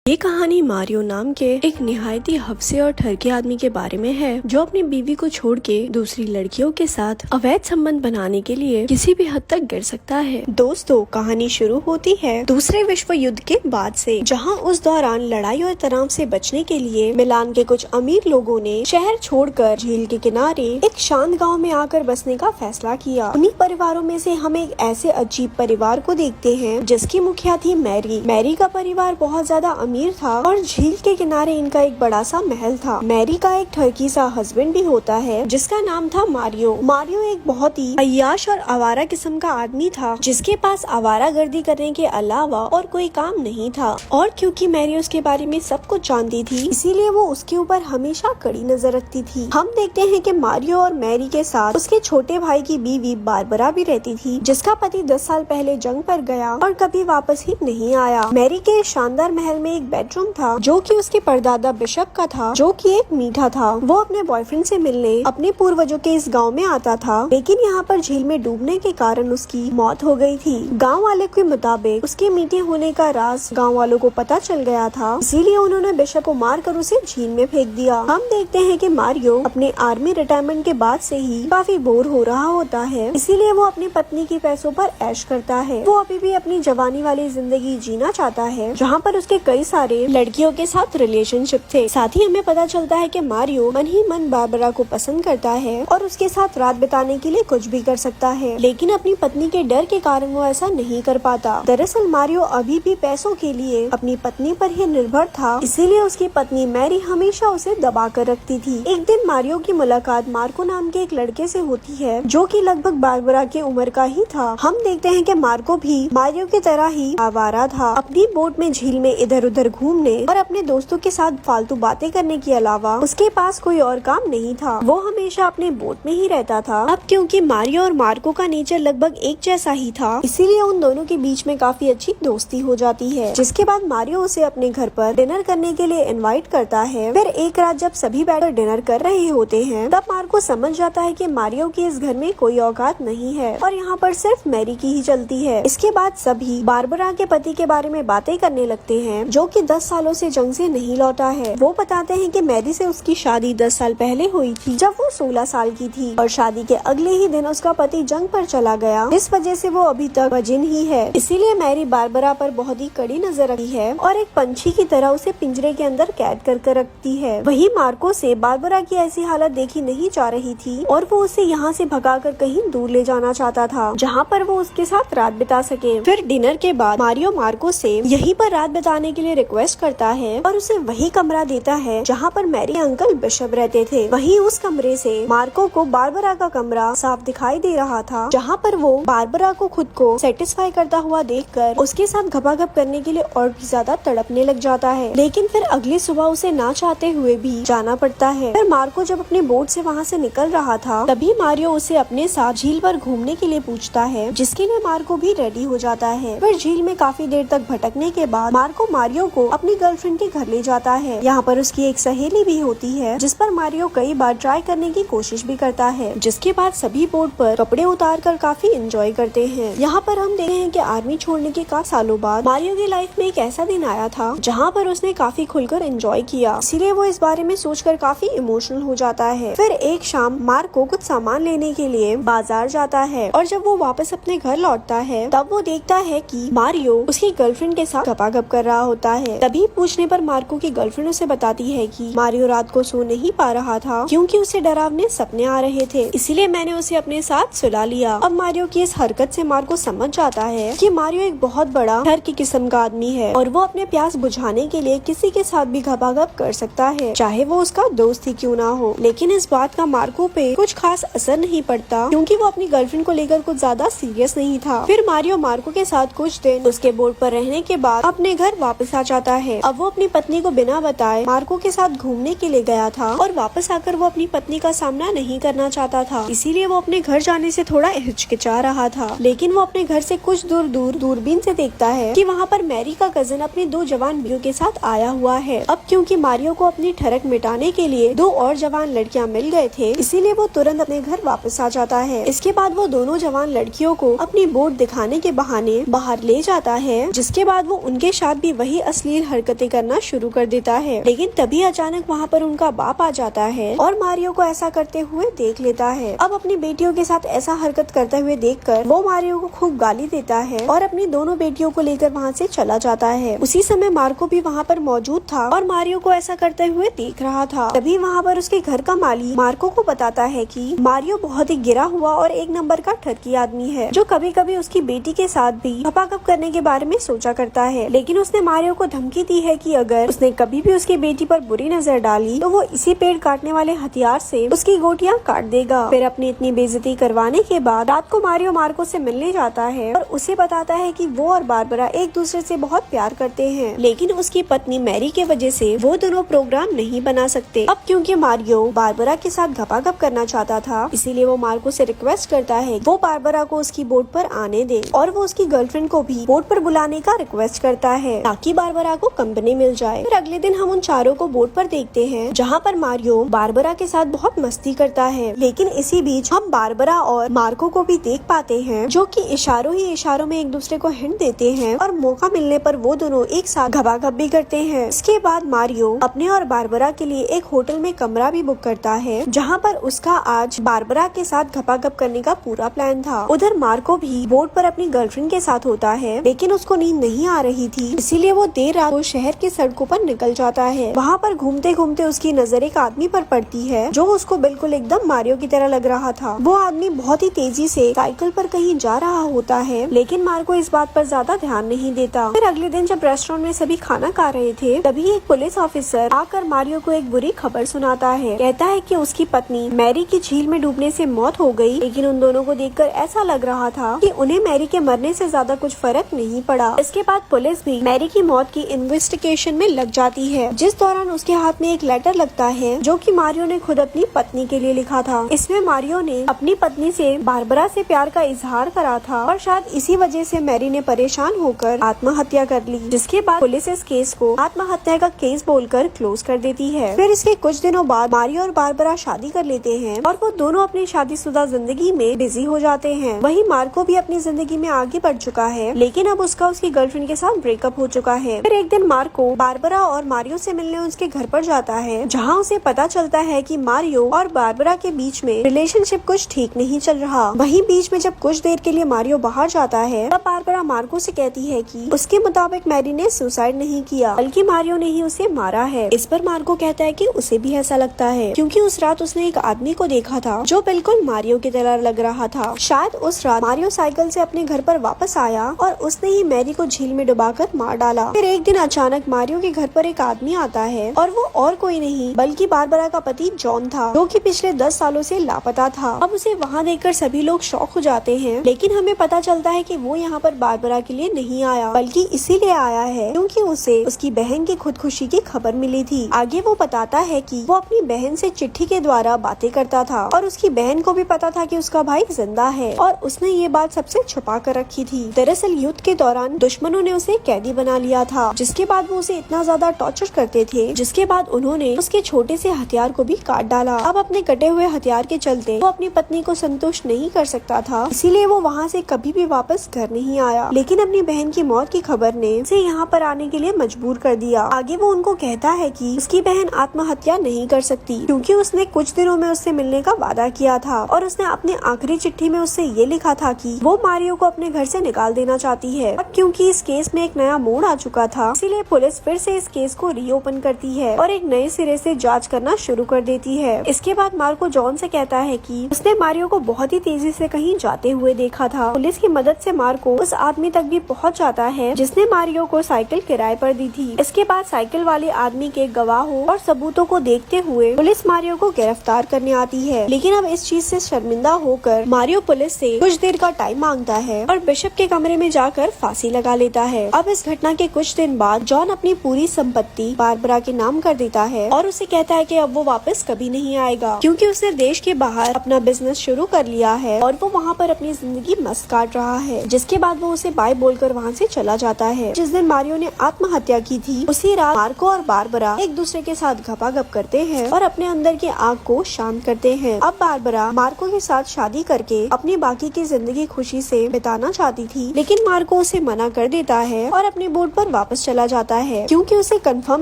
ये कहानी मारियो नाम के एक निहायती हफ्से और ठरके आदमी के बारे में है जो अपनी बीवी को छोड़ के दूसरी लड़कियों के साथ अवैध संबंध बनाने के लिए किसी भी हद तक गिर सकता है। दोस्तों, कहानी शुरू होती है दूसरे विश्व युद्ध के बाद से, जहां उस दौरान लड़ाई और तनाव से बचने के लिए मिलान के कुछ अमीर लोगों ने शहर छोड़कर झील के किनारे एक शांत गाँव में आकर बसने का फैसला किया। उन्हीं परिवारों में से हम एक ऐसे अजीब परिवार को देखते हैं जिसकी मुखिया थी मैरी। मैरी का परिवार बहुत ज्यादा अमीर था और झील के किनारे इनका एक बड़ा सा महल था। मैरी का एक ठरकी सा हस्बैंड भी होता है जिसका नाम था मारियो। मारियो एक बहुत ही अय्याश और आवारा किस्म का आदमी था जिसके पास आवारागर्दी करने के अलावा और कोई काम नहीं था। और क्योंकि मैरी उसके बारे में सब कुछ जानती थी, इसीलिए वो उसके ऊपर हमेशा कड़ी नजर रखती थी। हम देखते हैं कि मारियो और मैरी के साथ उसके छोटे भाई की बीवी बारबरा भी रहती थी, जिसका पति 10 साल पहले जंग पर गया और कभी वापस ही नहीं आया। मैरी के शानदार महल में एक बेडरूम था जो कि उसके परदादा बिशप का था, जो कि एक मीठा था। वो अपने बॉयफ्रेंड से मिलने अपने पूर्वजों के इस गांव में आता था, लेकिन यहाँ पर झील में डूबने के कारण उसकी मौत हो गई थी। गांव वाले के मुताबिक उसके मीठे होने का राज गांव वालों को पता चल गया था, इसीलिए उन्होंने बिशप को मारकर उसे झील में फेंक दिया। हम देखते हैं कि मारियो अपने आर्मी रिटायरमेंट के बाद से ही काफी बोर हो रहा होता है, इसीलिए वो अपनी पत्नी के पैसों पर ऐश करता है। वो अभी भी अपनी जवानी वाली जिंदगी जीना चाहता है, जहाँ पर उसके कई सारे लड़कियों के साथ रिलेशनशिप थे। साथ ही हमें पता चलता है कि मारियो मन ही मन बारबरा को पसंद करता है और उसके साथ रात बिताने के लिए कुछ भी कर सकता है, लेकिन अपनी पत्नी के डर के कारण वो ऐसा नहीं कर पाता। दरअसल मारियो अभी भी पैसों के लिए अपनी पत्नी पर ही निर्भर था, इसीलिए उसकी पत्नी मैरी हमेशा उसे दबा कर रखती थी। एक दिन मारियो की मुलाकात मार्को नाम के एक लड़के से होती है जो कि लगभग बारबरा की उम्र का ही था। हम देखते हैं कि मार्को भी मारियो की तरह ही आवारा था, अपनी बोट में झील में इधर उधर घूमने और अपने दोस्तों के साथ फालतू बातें करने के अलावा उसके पास कोई और काम नहीं था। वो हमेशा अपने बोट में ही रहता था। अब क्योंकि मारियो और मार्को का नेचर लगभग एक जैसा ही था, इसीलिए उन दोनों के बीच में काफी अच्छी दोस्ती हो जाती है। जिसके बाद मारियो उसे अपने घर पर डिनर करने के लिए इनवाइट करता है। फिर एक रात जब सभी बैठकर डिनर कर रहे होते हैं, तब मार्को समझ जाता है कि मारियो की इस घर में कोई औकात नहीं है और यहाँ पर सिर्फ मैरी की ही चलती है। इसके बाद सभी बारबरा के पति के बारे में बातें करने लगते हैं, जो कि 10 सालों से जंग से नहीं लौटा है। वो बताते हैं कि मैरी से उसकी शादी 10 साल पहले हुई थी, जब वो 16 साल की थी, और शादी के अगले ही दिन उसका पति जंग पर चला गया, जिस वजह से वो अभी तक वर्जिन ही है। इसीलिए मैरी बारबरा पर बहुत ही कड़ी नजर रखती है और एक पंछी की तरह उसे पिंजरे के अंदर कैद कर रखती है। वही मार्को से बारबरा की ऐसी हालत देखी नहीं जा रही थी और वो उसे यहाँ से भगाकर कहीं दूर ले जाना चाहता था, जहाँ पर वो उसके साथ रात बिता सके। फिर डिनर के बाद मारियो मार्को से यहीं पर रात बिताने के लिए रिक्वेस्ट करता है और उसे वही कमरा देता है जहाँ पर मैरी अंकल बिशप रहते थे। वहीं उस कमरे से मार्को को बारबरा का कमरा साफ दिखाई दे रहा था, जहाँ पर वो बारबरा को खुद को सेटिस्फाई करता हुआ देखकर उसके साथ घपाघप करने के लिए और भी ज्यादा तड़पने लग जाता है। लेकिन फिर अगली सुबह उसे ना चाहते हुए भी जाना पड़ता है। फिर मार्को जब अपने बोट से वहाँ से निकल रहा था, तभी मारियो उसे अपने साथ झील पर घूमने के लिए पूछता है, जिसके लिए मार्को भी रेडी हो जाता है। फिर झील में काफी देर तक भटकने के बाद मार्को मारियो को अपनी गर्लफ्रेंड के घर ले जाता है। यहाँ पर उसकी एक सहेली भी होती है, जिस पर मारियो कई बार ट्राई करने की कोशिश भी करता है। जिसके बाद सभी बोट पर कपड़े उतार कर काफी एंजॉय करते हैं। यहाँ पर हम देखते हैं कि आर्मी छोड़ने के काफी सालों बाद मारियो की लाइफ में एक ऐसा दिन आया था जहाँ पर उसने काफी खुलकर एंजॉय किया, इसीलिए वो इस बारे में सोचकर काफी इमोशनल हो जाता है। फिर एक शाम मार्को कुछ सामान लेने के लिए बाजार जाता है और जब वो वापस अपने घर लौटता है, तब वो देखता है कि मारियो उसकी गर्लफ्रेंड के साथ गपागप कर रहा होता है। तभी पूछने पर मार्को की गर्लफ्रेंड उसे बताती है कि मारियो रात को सो नहीं पा रहा था क्योंकि उसे डरावने सपने आ रहे थे, इसीलिए मैंने उसे अपने साथ सुला लिया। अब मारियो की इस हरकत से मार्को समझ जाता है कि मारियो एक बहुत बड़ा डर की किस्म का आदमी है और वो अपने प्यास बुझाने के लिए किसी के साथ भी घपाघप कर सकता है, चाहे वो उसका दोस्त ही क्यों ना हो। लेकिन इस बात का मार्को पे कुछ खास असर नहीं पड़ता क्योंकि वो अपनी गर्लफ्रेंड को लेकर कुछ ज्यादा सीरियस नहीं था। फिर मारियो मार्को के साथ कुछ दिन उसके बोट पर रहने के बाद अपने घर वापस आ जाता है। अब वो अपनी पत्नी को बिना बताए मार्को के साथ घूमने के लिए गया था और वापस आकर वो अपनी पत्नी का सामना नहीं करना चाहता था, इसीलिए वो अपने घर जाने से थोड़ा हिचकिचा रहा था। लेकिन वो अपने घर से कुछ दूर दूरबीन से देखता है कि वहाँ पर मैरी का कजन अपने 2 जवान भाइयों के साथ आया हुआ है। अब क्योंकि मारियो को अपनी ठरक मिटाने के लिए 2 और जवान लड़कियां मिल गए थे, इसीलिए वो तुरंत अपने घर वापस आ जाता है। इसके बाद वो दोनों जवान लड़कियों को अपनी बोट दिखाने के बहाने बाहर ले जाता है, जिसके बाद वो उनके साथ भी वही अश्लील हरकतें करना शुरू कर देता है। लेकिन तभी अचानक वहाँ पर उनका बाप आ जाता है और मारियो को ऐसा करते हुए देख लेता है। अब अपनी बेटियों के साथ ऐसा हरकत करते हुए देखकर वो मारियो को खूब गाली देता है और अपनी दोनों बेटियों को लेकर वहाँ से चला जाता है। उसी समय मार्को भी वहाँ पर मौजूद था और मारियो को ऐसा करते हुए देख रहा था। तभी वहाँ पर उसके घर का माली मार्को को बताता है कि मारियो बहुत ही गिरा हुआ और एक नंबर का ठरकी आदमी है, जो कभी कभी उसकी बेटी के साथ भी खपाखप करने के बारे में सोचा करता है। लेकिन उसने मारियो को धमकी दी है कि अगर उसने कभी भी उसकी बेटी पर बुरी नजर डाली तो वो इसी पेड़ काटने वाले हथियार से उसकी गोटियां काट देगा। फिर अपनी इतनी बेइज्जती करवाने के बाद रात को मारियो मार्को से मिलने जाता है और उसे बताता है कि वो और बारबरा एक दूसरे से बहुत प्यार करते हैं, लेकिन उसकी पत्नी मैरी के वजह से वो दोनों प्रोग्राम नहीं बना सकते। अब क्योंकि मारियो बारबरा के साथ घपाघप करना चाहता था, इसीलिए वो मार्को से रिक्वेस्ट करता है वो बारबरा को उसकी बोट पर आने दे और वो उसकी गर्लफ्रेंड को भी बोट पर बुलाने का रिक्वेस्ट करता है ताकि बारबरा को कंपनी मिल जाए। फिर अगले दिन हम उन चारों को बोट पर देखते हैं, जहाँ पर मारियो बारबरा के साथ बहुत मस्ती करता है। लेकिन इसी बीच हम बारबरा और मार्को को भी देख पाते हैं, जो कि इशारों ही इशारों में एक दूसरे को हिंट देते हैं और मौका मिलने पर वो दोनों एक साथ घपाघप भी करते हैं। इसके बाद मारियो अपने और बारबरा के लिए एक होटल में कमरा भी बुक करता है, जहाँ पर उसका आज बारबरा के साथ घपाघप करने का पूरा प्लान था। उधर मार्को भी बोट पर अपनी गर्लफ्रेंड के साथ होता है, लेकिन उसको नींद नहीं आ रही थी, इसीलिए वो देर रात को शहर के सड़कों पर निकल जाता है। वहाँ पर घूमते घूमते उसकी नजर एक आदमी पर पड़ती है, जो उसको बिल्कुल एकदम मारियो की तरह लग रहा था। वो आदमी बहुत ही तेजी से साइकिल पर कहीं जा रहा होता है, लेकिन मार्को इस बात पर ज्यादा ध्यान नहीं देता। फिर अगले दिन जब रेस्टोरेंट में सभी खाना खा रहे थे, तभी एक पुलिस ऑफिसर आकर मारियो को एक बुरी खबर सुनाता है। कहता है कि उसकी पत्नी मैरी की झील में डूबने से मौत हो गई, लेकिन उन दोनों को देखकर ऐसा लग रहा था कि उन्हें मैरी के मरने से ज्यादा कुछ फर्क नहीं पड़ा। इसके बाद पुलिस भी मैरी की मौत की इन्वेस्टिगेशन में लग जाती है, जिस दौरान उसके हाथ में एक लेटर लगता है, जो कि मारियो ने खुद अपनी पत्नी के लिए लिखा था। इसमें मारियो ने अपनी पत्नी से बारबरा से प्यार का इजहार करा था और शायद इसी वजह से मैरी ने परेशान होकर आत्महत्या कर ली, जिसके बाद पुलिस इस केस को आत्महत्या का केस बोलकर क्लोज कर देती है। फिर इसके कुछ दिनों बाद मारियो और बारबरा शादी कर लेते हैं और वो दोनों अपनी शादीशुदा जिंदगी में बिजी हो जाते हैं। वहीं मार्को भी अपनी जिंदगी में आगे बढ़ चुका है, लेकिन अब उसका उसकी गर्लफ्रेंड के साथ ब्रेकअप हो चुका है। फिर एक दिन मार्को बारबरा और मारियो से मिलने उसके घर पर जाता है, जहाँ उसे पता चलता है कि मारियो और बारबरा के बीच में रिलेशनशिप कुछ ठीक नहीं चल रहा। वहीं बीच में जब कुछ देर के लिए मारियो बाहर जाता है, तब बारबरा मार्को से कहती है कि उसके मुताबिक मैरी ने सुसाइड नहीं किया, बल्कि मारियो ने ही उसे मारा है। इस पर मार्को कहता है कि उसे भी ऐसा लगता है, क्योंकि उस रात उसने एक आदमी को देखा था जो बिल्कुल मारियो की तरह लग रहा था। शायद उस रात मारियो साइकिल से अपने घर पर वापस आया और उसने ही मैरी को झील में डुबाकर मार डाला। फिर एक दिन अचानक मारियो के घर पर एक आदमी आता है और वो और कोई नहीं बल्कि बारबरा का पति जॉन था, जो कि पिछले 10 सालों से लापता था। अब उसे वहाँ देखकर सभी लोग शॉक हो जाते हैं, लेकिन हमें पता चलता है कि वो यहाँ पर बारबरा के लिए नहीं आया, बल्कि इसीलिए आया है क्योंकि उसे उसकी बहन की खुदकुशी की खबर मिली थी। आगे वो बताता है कि वो अपनी बहन से चिट्ठी के द्वारा बातें करता था और उसकी बहन को भी पता था कि उसका भाई जिंदा है और उसने ये बात सबसे छुपा कर रखी थी। दरअसल युद्ध के दौरान दुश्मनों ने उसे कैदी बना लिया था, जिसके बाद वो उसे इतना ज्यादा टॉर्चर करते थे, जिसके बाद उन्होंने उसके छोटे से हथियार को भी काट डाला। अब अपने कटे हुए हथियार के चलते वो अपनी पत्नी को संतुष्ट नहीं कर सकता था, इसीलिए वो वहाँ से कभी भी वापस घर नहीं आया। लेकिन अपनी बहन की मौत की खबर ने उसे यहाँ पर आने के लिए मजबूर कर दिया। आगे वो उनको कहता है कि उसकी बहन आत्महत्या नहीं कर सकती, क्योंकि उसने कुछ दिनों में उससे मिलने का वादा किया था और उसने अपने आखिरी चिट्ठी में उससे ये लिखा था कि वो मारियो को अपने घर से निकाल देना चाहती है। अब क्योंकि इस केस में एक नया मोड़ आ चुका था, इसीलिए पुलिस फिर से इस केस को रीओपन करती है और एक नए सिरे से जांच करना शुरू कर देती है। इसके बाद मार्को जॉन से कहता है कि उसने मारियो को बहुत ही तेजी से कहीं जाते हुए देखा था। पुलिस की मदद से मार्को उस आदमी तक भी पहुंच जाता है जिसने मारियो को साइकिल किराए पर दी थी। इसके बाद साइकिल वाले आदमी के गवाहों और सबूतों को देखते हुए पुलिस मारियो को गिरफ्तार करने आती है, लेकिन अब इस चीज से शर्मिंदा होकर मारियो पुलिस से कुछ देर का टाइम मांगता है और बिशप के कमरे में जाकर फांसी लगा लेता है। अब इस घटना के कुछ दिन बाद जॉन अपनी पूरी संपत्ति बारबरा के नाम कर देता है और उसे कहता है कि अब वो वापस कभी नहीं आएगा, क्योंकि उसने देश के बाहर अपना बिजनेस शुरू कर लिया है और वो वहाँ पर अपनी जिंदगी मस्त काट रहा है। जिसके बाद वो उसे बाय बोलकर वहाँ से चला जाता है। जिस दिन मारियो ने आत्महत्या की थी, उसी रात मार्को और बारबरा एक दूसरे के साथ घपाघप करते हैं और अपने अंदर की आग को शांत करते हैं। अब बारबरा मार्को के साथ शादी करके अपनी बाकी की जिंदगी खुशी से बिताना चाहती थी, लेकिन मार्को उसे मना कर देता है और अपने बोट पर वापस वापस चला जाता है, क्योंकि उसे कंफर्म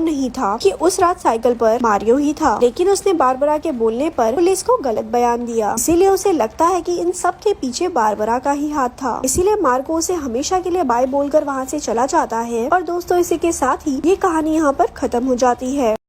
नहीं था कि उस रात साइकिल पर मारियो ही था। लेकिन उसने बारबरा के बोलने पर पुलिस को गलत बयान दिया, इसीलिए उसे लगता है कि इन सब के पीछे बारबरा का ही हाथ था। इसीलिए मार्को उसे हमेशा के लिए बाय बोलकर वहाँ से चला जाता है। और दोस्तों, इसी के साथ ही ये कहानी यहाँ पर खत्म हो जाती है।